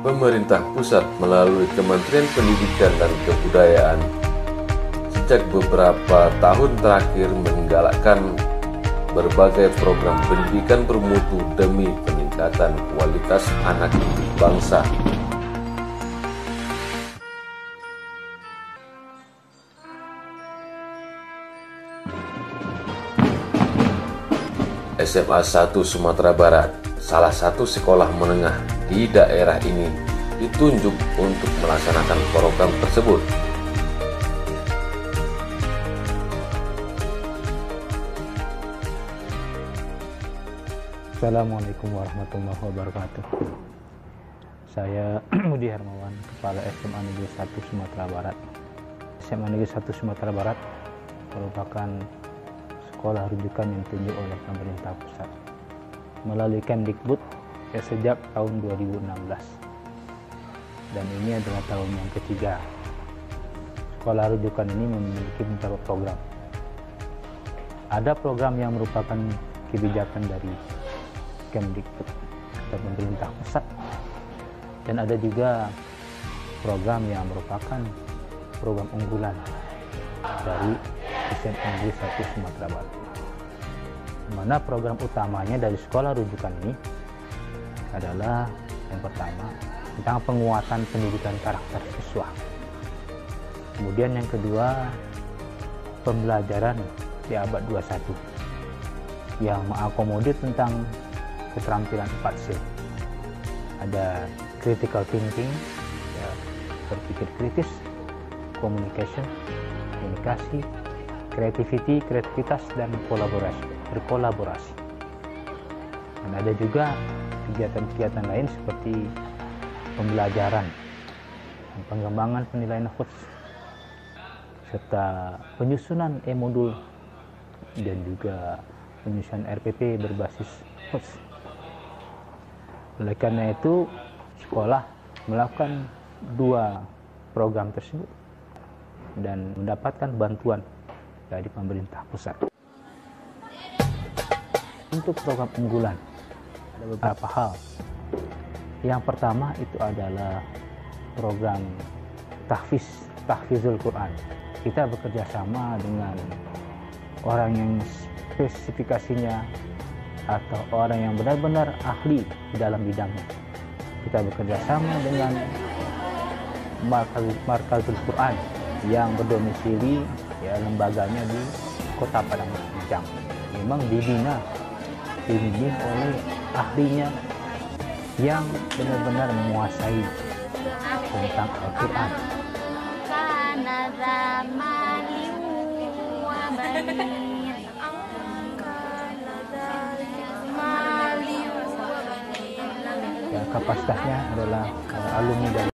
Pemerintah pusat melalui Kementerian Pendidikan dan Kebudayaan sejak beberapa tahun terakhir menggalakkan berbagai program pendidikan bermutu demi peningkatan kualitas anak didik bangsa. SMA 1 Sumatera Barat, salah satu sekolah menengah di daerah ini, ditunjuk untuk melaksanakan program tersebut. Assalamualaikum warahmatullahi wabarakatuh. Saya Budi Hermawan, Kepala SMA Negeri 1 Sumatera Barat. SMA Negeri 1 Sumatera Barat merupakan sekolah rujukan yang ditunjuk oleh pemerintah pusat melalui Kemdikbud sejak tahun 2016, dan ini adalah tahun yang ketiga. Sekolah rujukan ini memiliki beberapa program. Ada program yang merupakan kebijakan dari Kemdikbud atau pemerintah pusat, dan ada juga program yang merupakan program unggulan dari SMA Negeri 1 Sumatera Barat, mana program utamanya dari sekolah rujukan ini adalah yang pertama tentang penguatan pendidikan karakter siswa, kemudian yang kedua pembelajaran di abad 21 yang mengakomodir tentang keterampilan 4C. Ada critical thinking, ya, berpikir kritis, communication, komunikasi, creativity, kreativitas, dan berkolaborasi. Dan ada juga kegiatan-kegiatan lain seperti pembelajaran, pengembangan penilaian HUTS, serta penyusunan e-modul dan juga penyusunan RPP berbasis HUTS. Oleh karena itu, sekolah melakukan dua program tersebut dan mendapatkan bantuan dari pemerintah pusat. Untuk program unggulan ada beberapa hal. Yang pertama itu adalah program tahfizul Quran. Kita bekerja sama dengan orang yang spesifikasinya atau orang yang benar-benar ahli di dalam bidangnya. Kita bekerja sama dengan Markazul Quran yang berdomisili, ya, lembaganya di Kota Padang Panjang. Memang dibimbing oleh ahlinya yang benar-benar menguasai tentang Al-Quran. Ya, kapasitasnya adalah alumni dari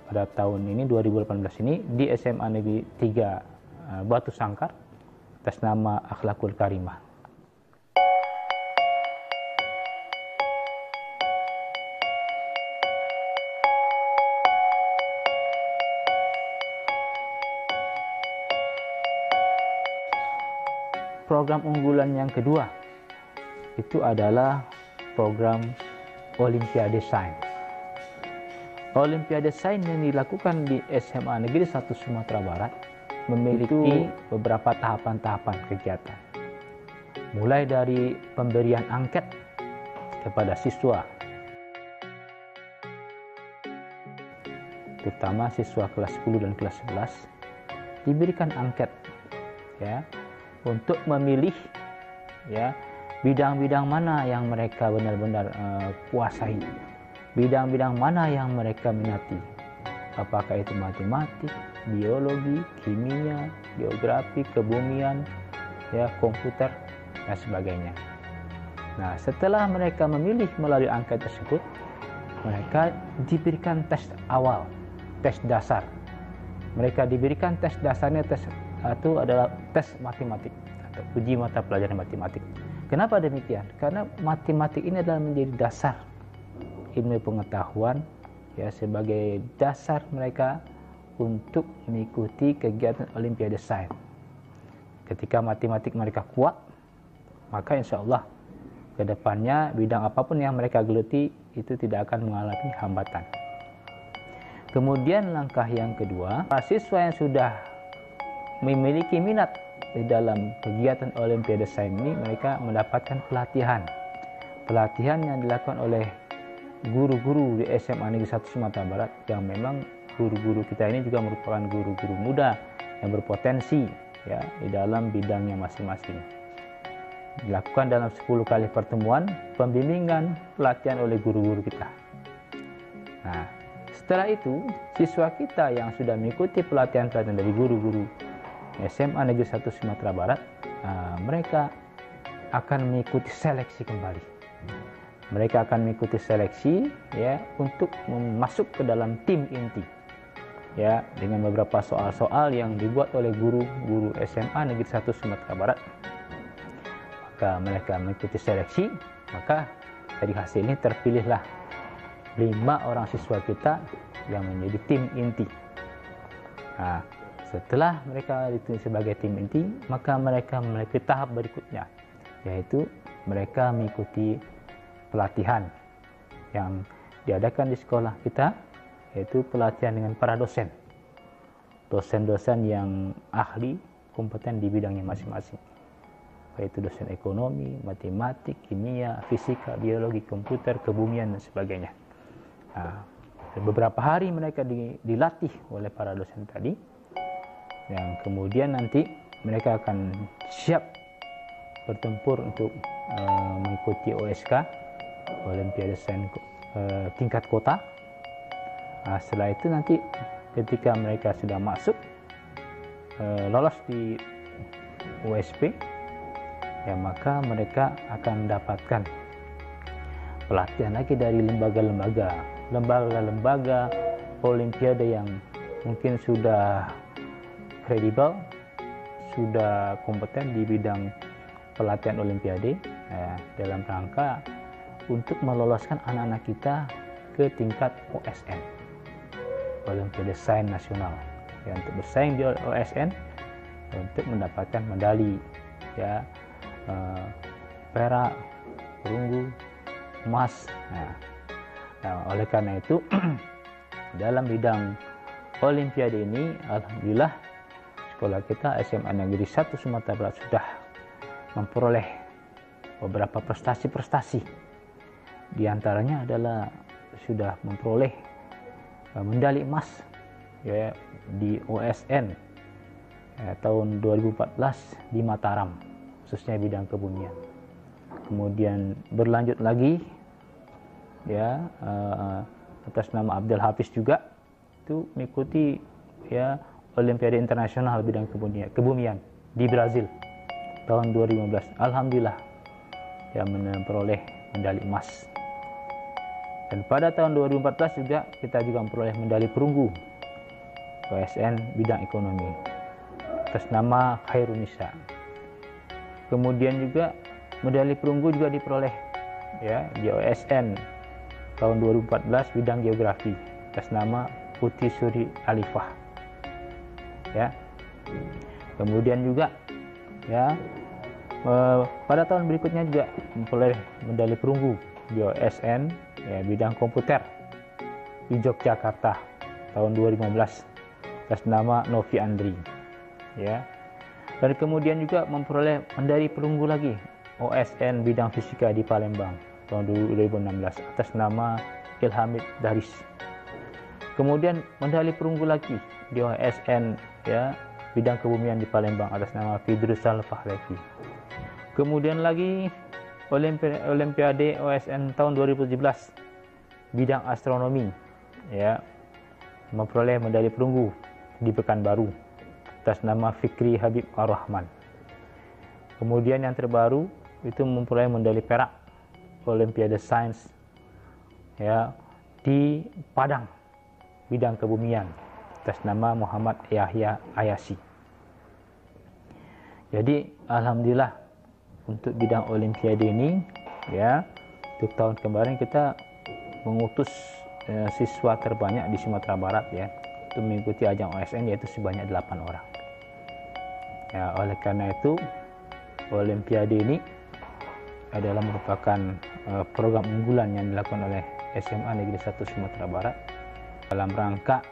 pada tahun ini 2018 ini di SMA Negeri 3 Batu Sangkar atas nama Akhlakul Karimah. Program unggulan yang kedua itu adalah program Olimpiade Sains. Olimpiade Sains yang dilakukan di SMA Negeri 1 Sumatera Barat memiliki beberapa tahapan-tahapan kegiatan. Mulai dari pemberian angket kepada siswa, terutama siswa kelas 10 dan kelas 11, diberikan angket ya untuk memilih ya bidang-bidang mana yang mereka benar-benar kuasai, bidang-bidang mana yang mereka minati, apakah itu matematik, biologi, kimia, geografi, kebumian, ya komputer dan sebagainya. Nah, setelah mereka memilih melalui angket tersebut, mereka diberikan tes awal, tes dasar. Mereka diberikan tes dasarnya, tes itu adalah tes matematik atau uji mata pelajaran matematik. Kenapa demikian? Karena matematik ini adalah menjadi dasar ilmu pengetahuan ya, sebagai dasar mereka untuk mengikuti kegiatan Olimpiade Sains. Ketika matematik mereka kuat, maka insya Allah ke depannya bidang apapun yang mereka geluti itu tidak akan mengalami hambatan. Kemudian langkah yang kedua, siswa yang sudah memiliki minat di dalam kegiatan Olimpiade Sains ini, mereka mendapatkan pelatihan yang dilakukan oleh guru-guru di SMA Negeri 1 Sumatera Barat, yang memang guru-guru kita ini juga merupakan guru-guru muda yang berpotensi ya di dalam bidangnya masing-masing. Dilakukan dalam 10 kali pertemuan pembimbingan pelatihan oleh guru-guru kita. Nah, setelah itu siswa kita yang sudah mengikuti pelatihan dari guru-guru SMA Negeri 1 Sumatera Barat, mereka akan mengikuti seleksi kembali. Mereka akan mengikuti seleksi ya untuk masuk ke dalam tim inti ya, dengan beberapa soal-soal yang dibuat oleh guru-guru SMA Negeri 1 Sumatera Barat. Maka mereka mengikuti seleksi, maka dari hasil ini terpilihlah 5 orang siswa kita yang menjadi tim inti. Nah, setelah mereka ditulis sebagai tim inti, maka mereka memiliki tahap berikutnya, yaitu mereka mengikuti pelatihan yang diadakan di sekolah kita, yaitu pelatihan dengan para dosen-dosen yang ahli, kompeten di bidangnya masing-masing, yaitu dosen ekonomi, matematik, kimia, fisika, biologi, komputer, kebumian, dan sebagainya. Nah, beberapa hari mereka dilatih oleh para dosen tadi, yang kemudian nanti mereka akan siap bertempur untuk mengikuti OSK, Olimpiade Sains tingkat kota. Nah, setelah itu nanti ketika mereka sudah masuk lolos di USP ya, maka mereka akan mendapatkan pelatihan lagi dari lembaga-lembaga Olimpiade yang mungkin sudah kredibel, sudah kompeten di bidang pelatihan Olimpiade dalam rangka untuk meloloskan anak-anak kita ke tingkat OSN, Olimpiade Sains Nasional ya, untuk bersaing di OSN untuk mendapatkan medali ya, perak, perunggu, emas. Nah, oleh karena itu dalam bidang Olimpiade ini, alhamdulillah sekolah kita SMA Negeri 1 Sumatera Barat sudah memperoleh beberapa prestasi-prestasi. Di antaranya adalah sudah memperoleh medali emas ya, di OSN tahun 2014 di Mataram, khususnya bidang kebumian. Kemudian berlanjut lagi ya, atas nama Abdul Hafiz juga itu mengikuti ya Olimpiade Internasional bidang kebumian di Brazil tahun 2015. Alhamdulillah ya memperoleh medali emas. Dan pada tahun 2014 juga kita juga memperoleh medali perunggu OSN bidang ekonomi atas nama Khairunisa. Kemudian juga medali perunggu juga diperoleh ya di OSN tahun 2014 bidang geografi atas nama Putri Suri Alifah. Ya. Kemudian juga ya pada tahun berikutnya juga memperoleh medali perunggu di OSN ya, bidang komputer di Yogyakarta tahun 2015 atas nama Novi Andri ya. Dan kemudian juga memperoleh medali perunggu lagi OSN bidang fisika di Palembang tahun 2016 atas nama Ilhamid Daris. Kemudian medali perunggu lagi di OSN ya bidang kebumian di Palembang atas nama Fidrusal Fahlevi. Kemudian lagi Olimpiade OSN tahun 2017 bidang astronomi ya memperoleh medali perunggu di Pekanbaru atas nama Fikri Habib Ar-Rahman. Kemudian yang terbaru itu memperoleh medali perak Olimpiade Sains ya di Padang bidang kebumian atas nama Muhammad Yahya Ayasi. Jadi alhamdulillah untuk bidang Olimpiade ini ya untuk tahun kemarin kita mengutus siswa terbanyak di Sumatera Barat ya untuk mengikuti ajang OSN yaitu sebanyak 8 orang. Ya, oleh karena itu Olimpiade ini adalah merupakan program unggulan yang dilakukan oleh SMA Negeri 1 Sumatera Barat dalam rangka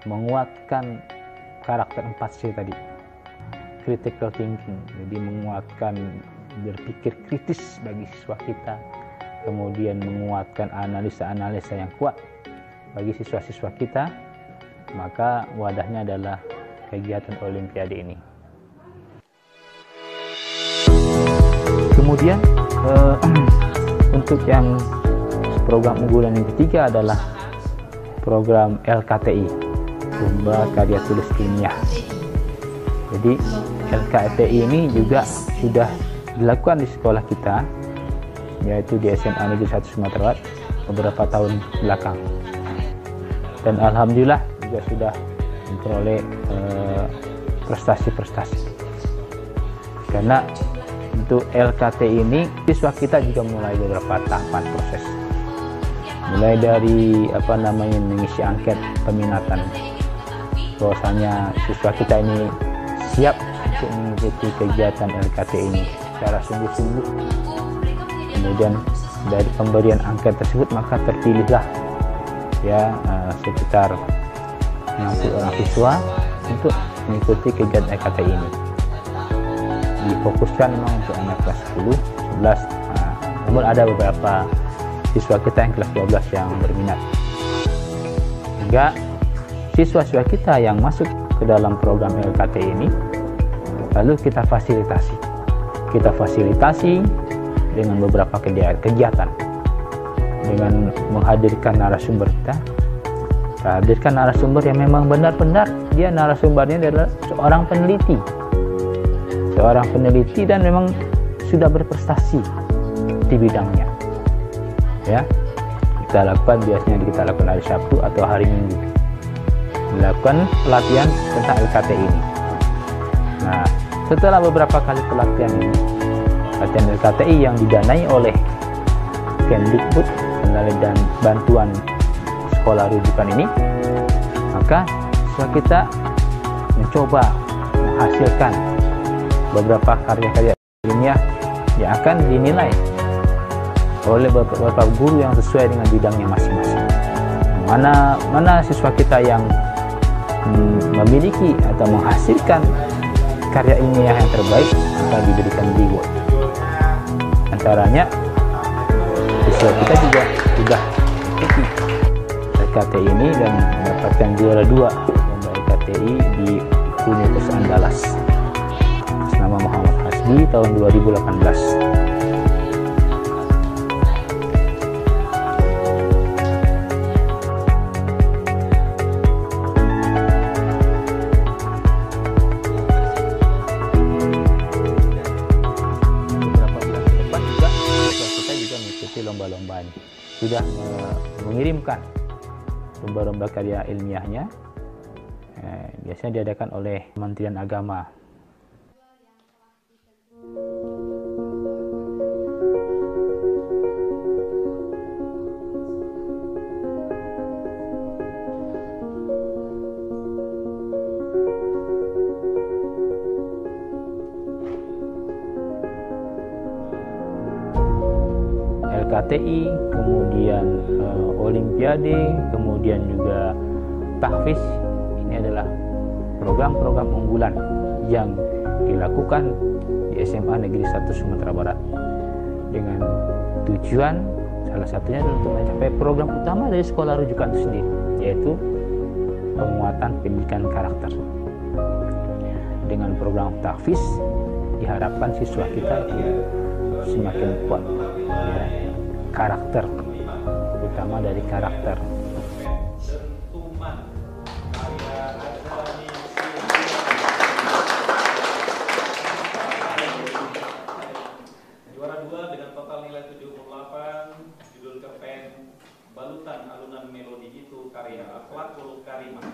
menguatkan karakter 4C tadi, critical thinking, jadi menguatkan berpikir kritis bagi siswa kita, kemudian menguatkan analisa-analisa yang kuat bagi siswa-siswa kita, maka wadahnya adalah kegiatan Olimpiade ini. Kemudian untuk yang program unggulan yang ketiga adalah program LKTI, Lomba Karya Tulis Ilmiah. Jadi LKTI ini juga sudah dilakukan di sekolah kita, yaitu di SMA Negeri 1 Sumatera Barat beberapa tahun belakang. Dan alhamdulillah juga sudah memperoleh prestasi-prestasi. Karena untuk LKTI ini siswa kita juga mulai beberapa tahapan proses. Mulai dari mengisi angket peminatan. Bahwasanya siswa kita ini siap untuk mengikuti kegiatan LKTI ini secara sungguh-sungguh. Kemudian dari pemberian angket tersebut maka terpilihlah ya sekitar 60 orang siswa untuk mengikuti kegiatan LKTI ini. Difokuskan memang untuk anak kelas 10, 11, namun ada beberapa siswa kita yang kelas 12 yang berminat. Sehingga siswa-siswa kita yang masuk ke dalam program LKTI ini lalu kita fasilitasi dengan beberapa kegiatan, dengan menghadirkan narasumber kita, hadirkan narasumber yang memang benar-benar dia narasumbernya adalah seorang peneliti dan memang sudah berprestasi di bidangnya ya. Kita lakukan hari Sabtu atau hari Minggu, dilakukan pelatihan tentang LKTI ini. Nah, setelah beberapa kali pelatihan LKTI yang didanai oleh Kemdikbud dan bantuan sekolah rujukan ini, maka siswa kita mencoba menghasilkan beberapa karya-karya ilmiah yang akan dinilai oleh beberapa guru yang sesuai dengan bidangnya masing-masing. Mana siswa kita yang memiliki atau menghasilkan karya ilmiah yang terbaik akan diberikan reward. Antaranya siswa kita juga sudah mengikuti LKTI ini dan mendapatkan juara 2 lomba LKTI di Universitas Andalas atas nama Muhammad Hasbi tahun 2018. Lomba-lomba ini. sudah mengirimkan lomba-lomba karya ilmiahnya, biasanya diadakan oleh Kementerian Agama. LKTI, kemudian Olimpiade, kemudian juga tahfiz. Ini adalah program-program unggulan yang dilakukan di SMA Negeri 1 Sumatera Barat dengan tujuan salah satunya adalah untuk mencapai program utama dari sekolah rujukan itu sendiri, yaitu penguatan pendidikan karakter. Dengan program tahfiz diharapkan siswa kita itu semakin kuat ya, karakter, utama dari karakter. Juara 2 dengan total nilai 78, judul cerpen Balutan Alunan Melodi Itu karya Akhlakul Karimah.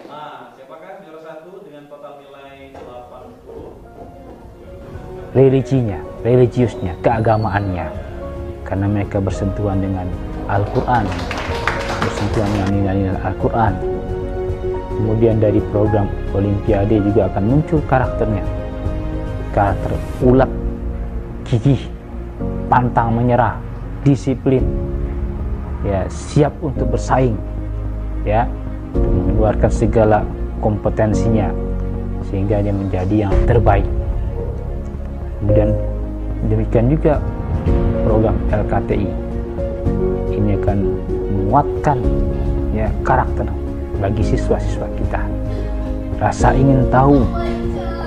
Nah, siapakah juara 1 dengan total nilai 80? Religiusnya, keagamaannya, karena mereka bersentuhan dengan Al-Quran, bersentuhan dengan nilai-nilai Al-Quran. Kemudian dari program Olimpiade juga akan muncul karakternya, karakter ulet, gigih, pantang menyerah, disiplin, ya, siap untuk bersaing, ya, untuk mengeluarkan segala kompetensinya sehingga dia menjadi yang terbaik. Kemudian demikian juga program LKTI ini akan menguatkan ya karakter bagi siswa-siswa kita, rasa ingin tahu,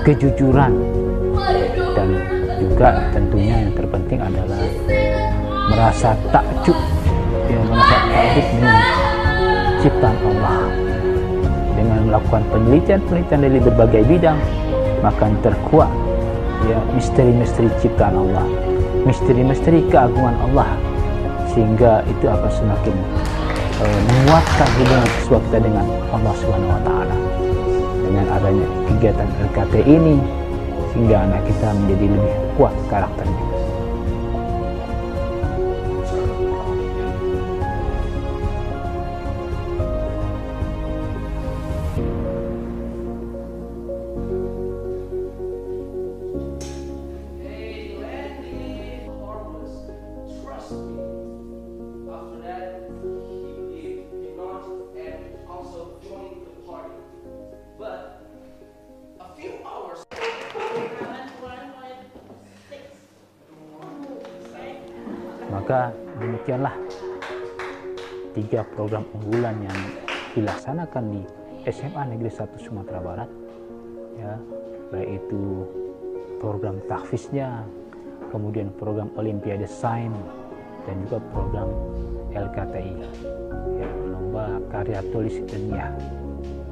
kejujuran, dan juga tentunya yang terpenting adalah merasa takjub, ya, merasa takjub dengan ciptaan Allah. Dengan melakukan penelitian dari berbagai bidang, maka terkuat ya misteri-misteri ciptaan Allah, misteri-misteri keagungan Allah, sehingga itu akan semakin menguatkan hubungan siswa kita dengan Allah Subhanahu wa Ta'ala. Dengan adanya kegiatan LKT ini, sehingga anak kita menjadi lebih kuat karakternya. Maka demikianlah 3 program unggulan yang dilaksanakan di SMA Negeri 1 Sumatera Barat, ya, baik itu program tahfiznya, kemudian program Olimpiade Sains, dan juga program LKTI, ya, lomba karya tulis ilmiah,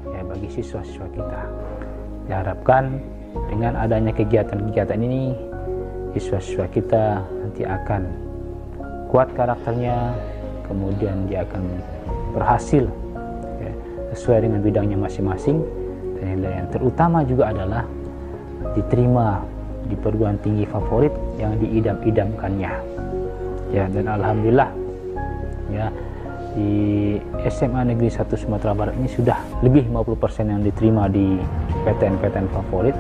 ya, bagi siswa-siswa kita. Diharapkan dengan adanya kegiatan-kegiatan ini, siswa-siswa kita nanti akan kuat karakternya, kemudian dia akan berhasil ya, sesuai dengan bidangnya masing-masing, dan yang terutama juga adalah diterima di perguruan tinggi favorit yang diidam-idamkannya, ya. Dan alhamdulillah ya, di SMA Negeri 1 Sumatera Barat ini sudah lebih 50% yang diterima di PTN-PTN favorit.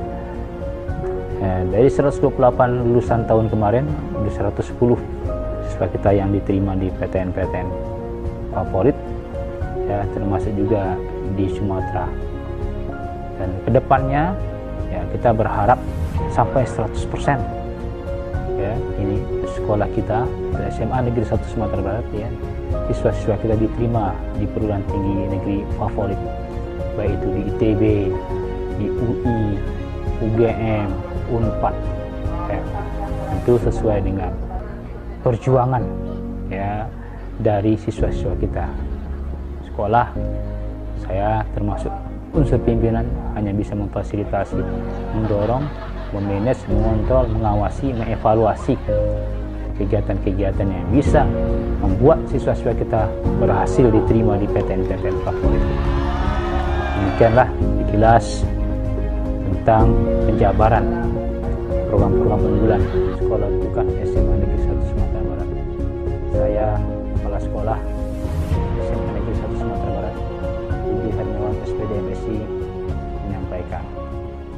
Dari 128 lulusan tahun kemarin, ada 110 siswa kita yang diterima di PTN-PTN favorit, ya, termasuk juga di Sumatera. Dan kedepannya ya kita berharap sampai 100% ya, ini sekolah kita SMA Negeri 1 Sumatera Barat, ya, siswa-siswa kita diterima di perguruan tinggi negeri favorit, baik itu di ITB, di UI, UGM, Unpad, ya. Itu sesuai dengan perjuangan ya dari siswa-siswa kita. Sekolah, saya termasuk unsur pimpinan, hanya bisa memfasilitasi, mendorong memanage, mengontrol, mengawasi, mengevaluasi kegiatan-kegiatan yang bisa membuat siswa-siswa kita berhasil diterima di PTN-PTN favorit. Demikianlah sekilas tentang penjabaran program-program unggulan sekolah rujukan SMA Negeri 1 Sumatera Barat. Saya kepala sekolah SMA Negeri 1 Sumatera Barat, Budi Hermawan SPD MSI menyampaikan.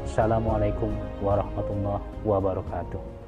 Assalamualaikum warahmatullahi wabarakatuh.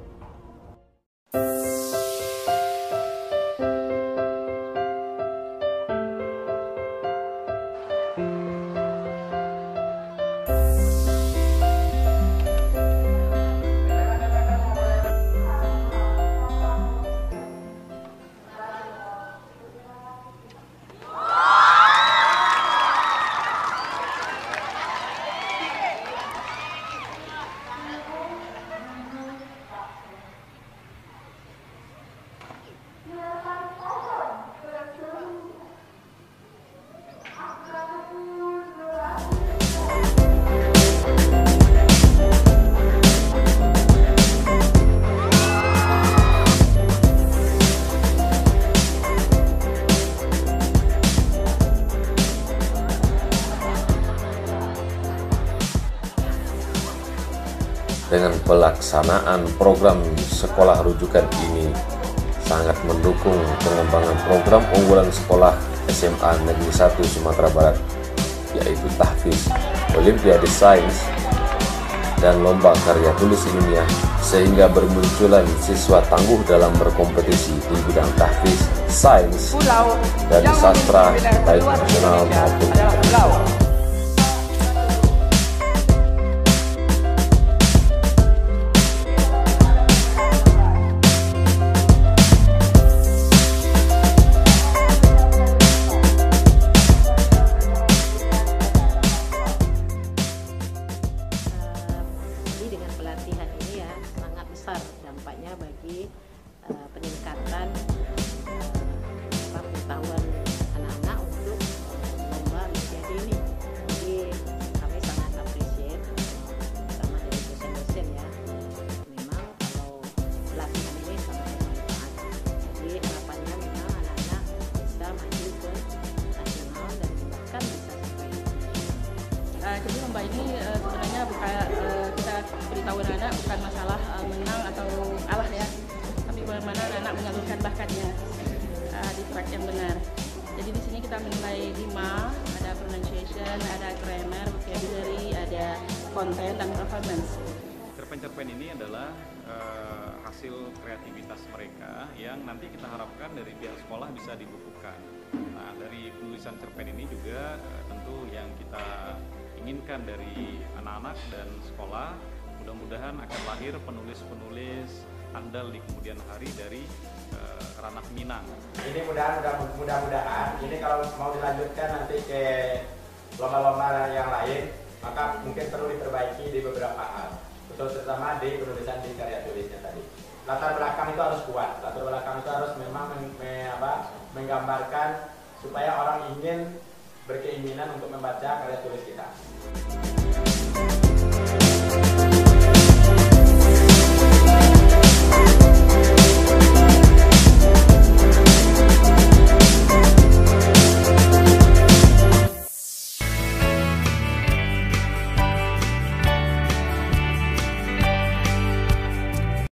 Dengan pelaksanaan program sekolah rujukan ini sangat mendukung pengembangan program unggulan sekolah SMA Negeri 1 Sumatera Barat, yaitu tahfiz, Olimpiade Sains, dan lomba karya tulis ilmiah, sehingga bermunculan siswa tangguh dalam berkompetisi di bidang tahfiz, sains, dan sastra baik nasional maupun internasional. Pelatihan ini ya sangat besar dampaknya bagi peningkatan pengetahuan anak-anak untuk lomba Olimpiade ini. Jadi kami sangat appreciate sama dari dosen-dosen ya. Memang kalau pelatihan ini sangat bermanfaat. Jadi harapannya memang anak-anak bisa maju ke nasional dan bahkan bisa sampai Indonesia. Jadi lomba ini sebenarnya bukan kita beritahu anak-anak bukan masalah menang atau kalah ya, tapi bagaimana anak menyalurkan bakatnya di track yang benar. Jadi di sini kita menilai 5, ada pronunciation, ada grammar, vocabulary, ada content dan performance. Cerpen-cerpen ini adalah hasil kreativitas mereka yang nanti kita harapkan dari pihak sekolah bisa dibukukan. Nah, dari penulisan cerpen ini juga tentu yang kita inginkan dari anak-anak dan sekolah, mudah-mudahan akan lahir penulis-penulis andal di kemudian hari dari ranah Minang. Ini mudah-mudahan ini kalau mau dilanjutkan nanti ke lomba-lomba yang lain, maka mungkin perlu diperbaiki di beberapa hal, terutama di penulisan di karya tulisnya tadi. Latar belakang itu harus kuat, latar belakang itu harus memang menggambarkan supaya orang ingin berkeinginan untuk membaca karya tulis kita.